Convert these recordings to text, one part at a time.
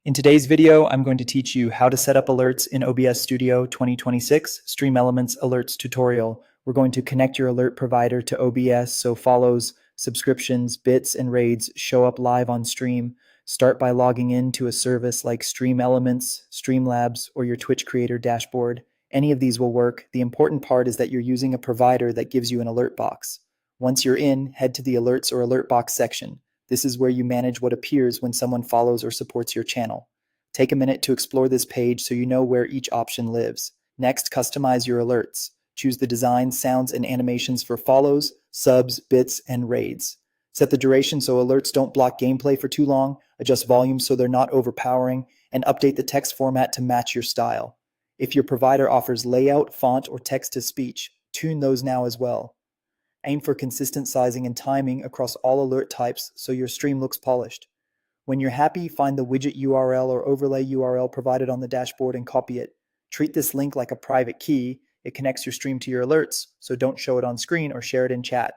In today's video, I'm going to teach you how to set up alerts in OBS Studio 2026 StreamElements Alerts tutorial. We're going to connect your alert provider to OBS so follows, subscriptions, bits, and raids show up live on stream. Start by logging in to a service like StreamElements, Streamlabs, or your Twitch creator dashboard. Any of these will work. The important part is that you're using a provider that gives you an alert box. Once you're in, head to the Alerts or Alert Box section. This is where you manage what appears when someone follows or supports your channel. Take a minute to explore this page so you know where each option lives. Next, customize your alerts. Choose the design, sounds, and animations for follows, subs, bits, and raids. Set the duration so alerts don't block gameplay for too long, adjust volume so they're not overpowering, and update the text format to match your style. If your provider offers layout, font, or text-to-speech, tune those now as well. Aim for consistent sizing and timing across all alert types so your stream looks polished. When you're happy, find the widget URL or overlay URL provided on the dashboard and copy it. Treat this link like a private key. It connects your stream to your alerts, so don't show it on screen or share it in chat.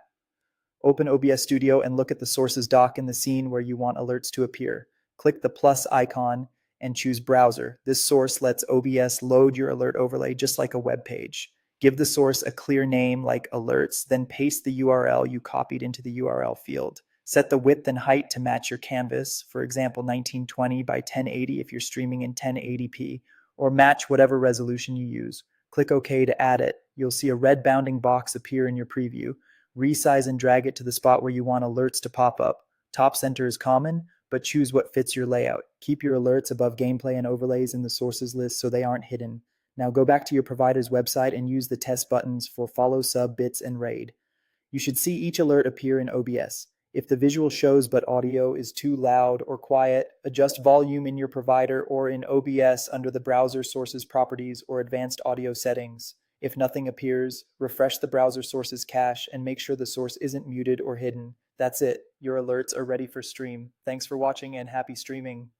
Open OBS Studio and look at the sources dock in the scene where you want alerts to appear. Click the plus icon and choose Browser. This source lets OBS load your alert overlay just like a web page. Give the source a clear name like alerts, then paste the URL you copied into the URL field. Set the width and height to match your canvas, for example 1920 by 1080 if you're streaming in 1080p, or match whatever resolution you use. Click OK to add it. You'll see a red bounding box appear in your preview. Resize and drag it to the spot where you want alerts to pop up. Top center is common, but choose what fits your layout. Keep your alerts above gameplay and overlays in the sources list so they aren't hidden. Now go back to your provider's website and use the test buttons for follow, sub, bits, and raid. You should see each alert appear in OBS. If the visual shows but audio is too loud or quiet, adjust volume in your provider or in OBS under the browser sources properties or advanced audio settings. If nothing appears, refresh the browser sources cache and make sure the source isn't muted or hidden. That's it. Your alerts are ready for stream. Thanks for watching and happy streaming.